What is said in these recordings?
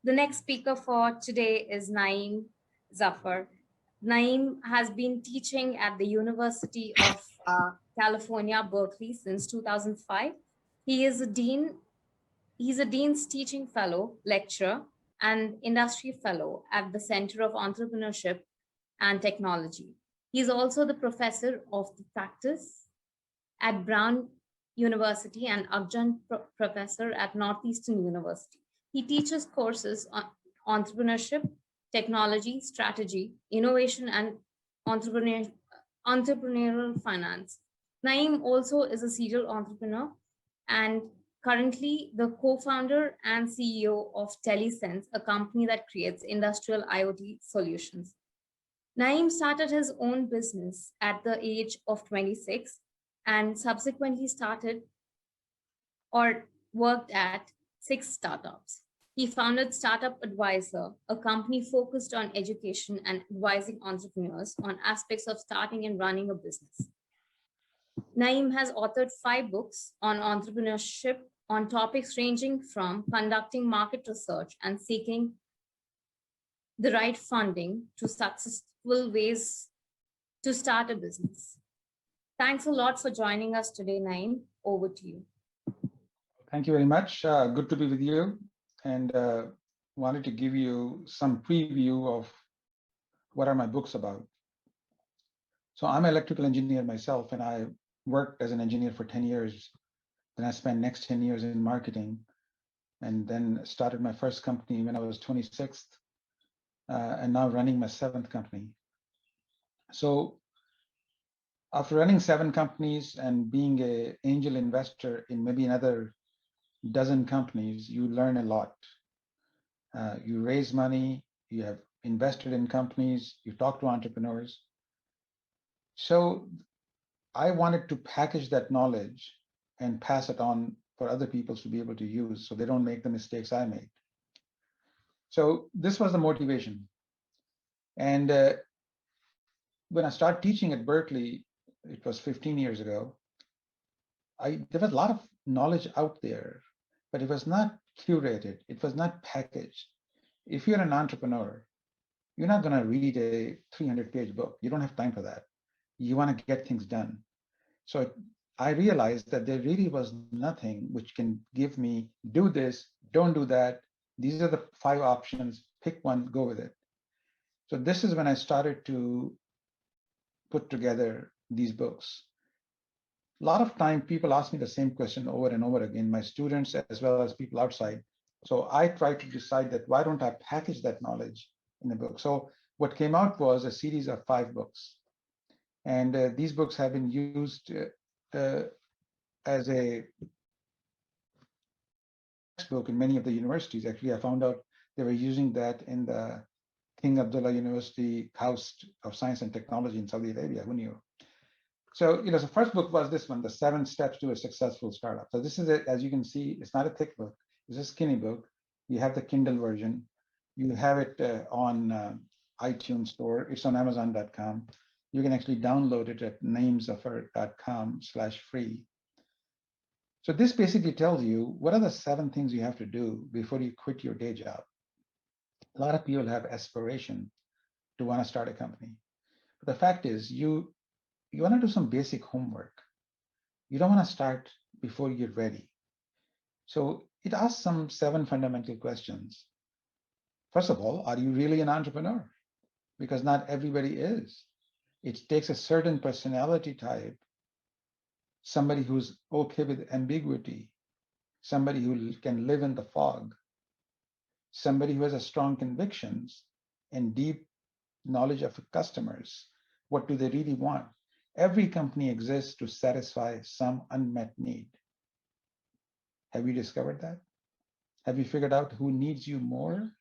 The next speaker for today is Naim Zafer. Naim has been teaching at the University of California, Berkeley since 2005. He is a dean. He's a Dean's Teaching Fellow, lecturer, and industry fellow at the Center of Entrepreneurship and Technology. He's also the professor of the practice at Brown University and adjunct professor at Northeastern University. He teaches courses on entrepreneurship, technology, strategy, innovation, and entrepreneurial finance. Naeem also is a serial entrepreneur and currently the co-founder and CEO of TeleSense, a company that creates industrial IoT solutions. Naeem started his own business at the age of 26 and subsequently started or worked at 6 startups. He founded Startup Advisor, a company focused on education and advising entrepreneurs on aspects of starting and running a business. Naeem has authored 5 books on entrepreneurship on topics ranging from conducting market research and seeking the right funding to successful ways to start a business. Thanks a lot for joining us today, Naeem. Over to you. Thank you very much. Good to be with you, and wanted to give you some preview of what are my books about. So I'm an electrical engineer myself, and I worked as an engineer for 10 years. Then I spent next 10 years in marketing, and then started my first company when I was 26, and now running my 7th company. So after running 7 companies and being an angel investor in maybe another dozen companies, you learn a lot. You raise money, you have invested in companies, you talk to entrepreneurs. So I wanted to package that knowledge and pass it on for other people to be able to use so they don't make the mistakes I made. So this was the motivation. And when I started teaching at Berkeley, it was 15 years ago, there was a lot of knowledge out there, but it was not curated. It was not packaged. If you're an entrepreneur, you're not going to read a 300-page book. You don't have time for that. You want to get things done. So I realized that there really was nothing which can give me, do this, don't do that. These are the 5 options, pick one, go with it. So this is when I started to put together these books. A lot of time people ask me the same question over and over again, my students as well as people outside. So I tried to decide that why don't I package that knowledge in a book? So what came out was a series of 5 books. And these books have been used as a textbook in many of the universities. Actually, I found out they were using that in the King Abdullah University House of Science and Technology in Saudi Arabia. Who knew? So, the first book was this one, The 7 Steps to a Successful Startup. So this is, as you can see, it's not a thick book. It's a skinny book. You have the Kindle version. You have it on iTunes Store. It's on Amazon.com. You can actually download it at naimzafar.com/free. So this basically tells you what are the 7 things you have to do before you quit your day job. A lot of people have aspiration to want to start a company. But the fact is, you want to do some basic homework. You don't want to start before you're ready. So it asks some 7 fundamental questions. First of all, are you really an entrepreneur? Because not everybody is. It takes a certain personality type, somebody who's okay with ambiguity, somebody who can live in the fog, somebody who has a strong convictions and deep knowledge of customers. What do they really want? Every company exists to satisfy some unmet need. Have you discovered that? Have you figured out who needs you more?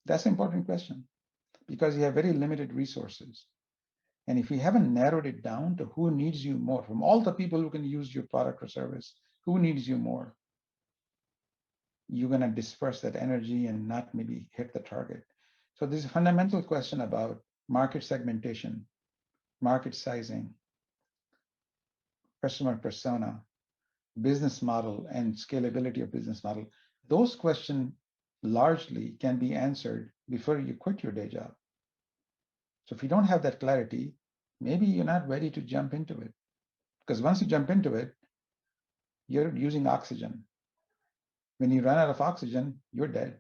That's an important question because you have very limited resources. And if you haven't narrowed it down to who needs you more, from all the people who can use your product or service, who needs you more, you're going to disperse that energy and not maybe hit the target. So there's a fundamental question about market segmentation, market sizing, customer persona, business model, and scalability of business model. Those questions largely can be answered before you quit your day job. So if you don't have that clarity, maybe you're not ready to jump into it. Because once you jump into it, you're using oxygen. When you run out of oxygen, you're dead.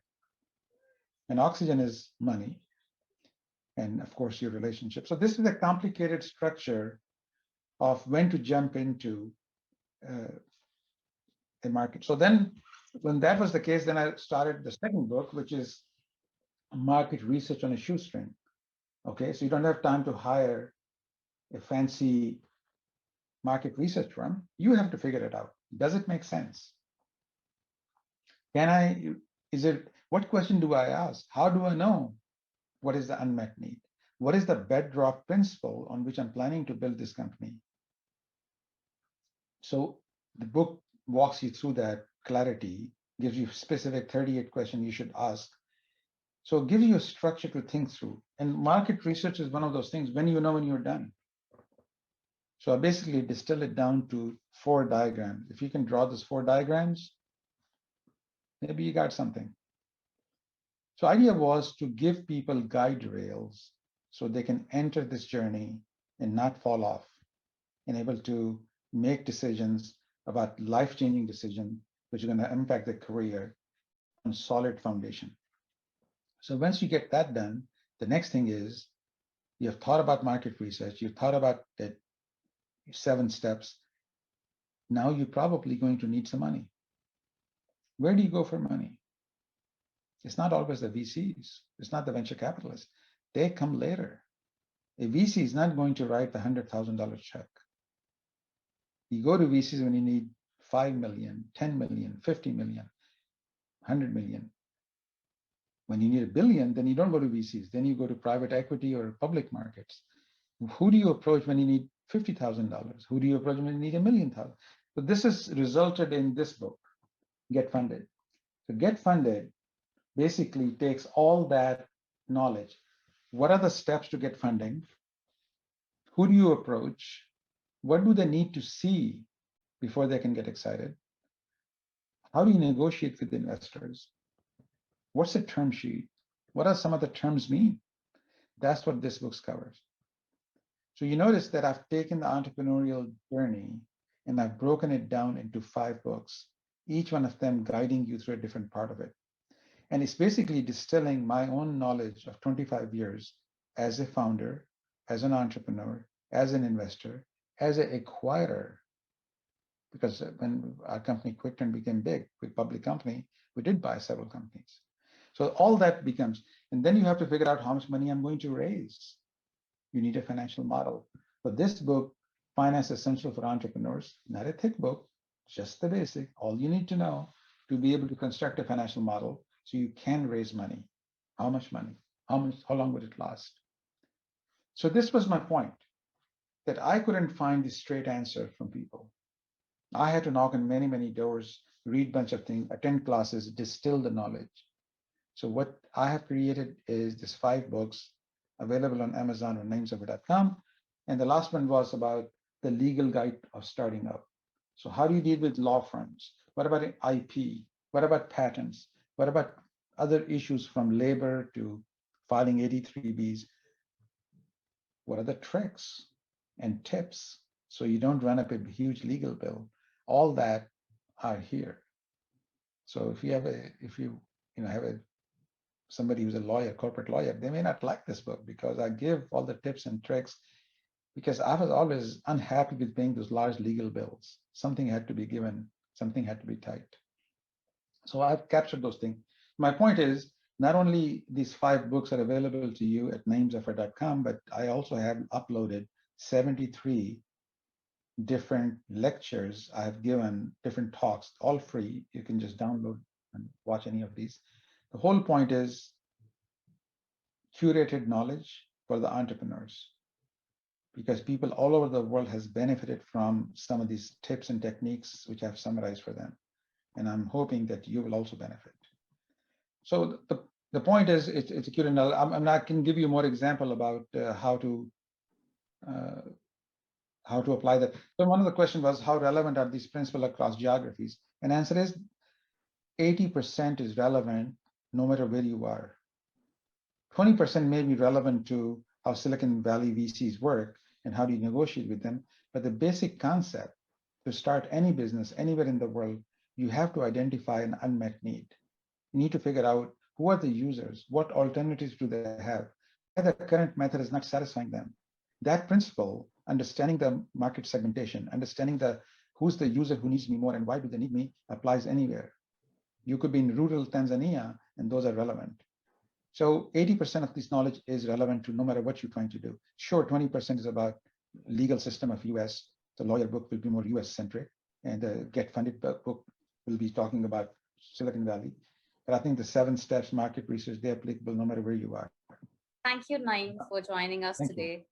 And oxygen is money. And of course, your relationship. So this is a complicated structure of when to jump into a market. So then when that was the case, then I started the second book, which is Market Research on a Shoestring. Okay, so you don't have time to hire a fancy market research firm. You have to figure it out. Does it make sense? What question do I ask? How do I know what is the unmet need? What is the bedrock principle on which I'm planning to build this company? So the book walks you through that clarity, gives you specific 38 questions you should ask. So it gives you a structure to think through. And market research is one of those things when you know when you're done. So I basically distill it down to 4 diagrams. If you can draw those 4 diagrams, maybe you got something. So idea was to give people guide rails so they can enter this journey and not fall off and able to make decisions about life-changing decisions which are going to impact their career on solid foundation. So once you get that done, the next thing is you have thought about market research, you've thought about the 7 steps. Now you're probably going to need some money. Where do you go for money? It's not always the VCs. It's not the venture capitalists. They come later. A VC is not going to write the $100,000 check. You go to VCs when you need 5 million, 10 million, 50 million, 100 million. When you need $1 billion, then you don't go to VCs. Then you go to private equity or public markets. Who do you approach when you need $50,000? Who do you approach when you need $1 million? So this has resulted in this book, Get Funded. So Get Funded basically takes all that knowledge. What are the steps to get funding? Who do you approach? What do they need to see before they can get excited? How do you negotiate with investors? What's a term sheet? What are some of the terms mean? That's what this book covers. So you notice that I've taken the entrepreneurial journey and I've broken it down into 5 books, each one of them guiding you through a different part of it. And it's basically distilling my own knowledge of 25 years as a founder, as an entrepreneur, as an investor, as an acquirer. Because when our company quit and became big, with public company, we did buy several companies. So all that becomes, and then you have to figure out how much money I'm going to raise. You need a financial model. But this book, Finance Essential for Entrepreneurs, not a thick book, just the basic, all you need to know to be able to construct a financial model so you can raise money. How much money? How long would it last? So this was my point, that I couldn't find the straight answer from people. I had to knock on many, many doors, read a bunch of things, attend classes, distill the knowledge. So what I have created is this 5 books available on Amazon or naimzafer.com. And the last one was about the legal guide of starting up. So how do you deal with law firms? What about IP? What about patents? What about other issues from labor to filing 83Bs? What are the tricks and tips so you don't run up a huge legal bill? All that are here. So if you have somebody who's a lawyer, corporate lawyer, they may not like this book because I give all the tips and tricks, because I was always unhappy with paying those large legal bills. Something had to be given, something had to be typed. So I've captured those things. My point is, not only these 5 books are available to you at naimzafer.com, but I also have uploaded 73 different lectures I've given, different talks, all free. You can just download and watch any of these. The whole point is curated knowledge for the entrepreneurs, because people all over the world has benefited from some of these tips and techniques which I've summarized for them. And I'm hoping that you will also benefit. So the point is, it's a curated knowledge. I can give you more example about how to apply that. So one of the questions was, how relevant are these principles across geographies? And answer is 80% is relevant, no matter where you are. 20% may be relevant to how Silicon Valley VCs work and how do you negotiate with them. But the basic concept to start any business anywhere in the world, you have to identify an unmet need. You need to figure out who are the users, what alternatives do they have, why the current method is not satisfying them. That principle, understanding the market segmentation, understanding who's the user who needs me more and why do they need me, applies anywhere. You could be in rural Tanzania and those are relevant. So 80% of this knowledge is relevant to no matter what you're trying to do. Sure, 20% is about legal system of US. The lawyer book will be more US centric, and the Get Funded book will be talking about Silicon Valley. But I think the 7 steps market research, they're applicable no matter where you are. Thank you, Naim, for joining us Thank you. today.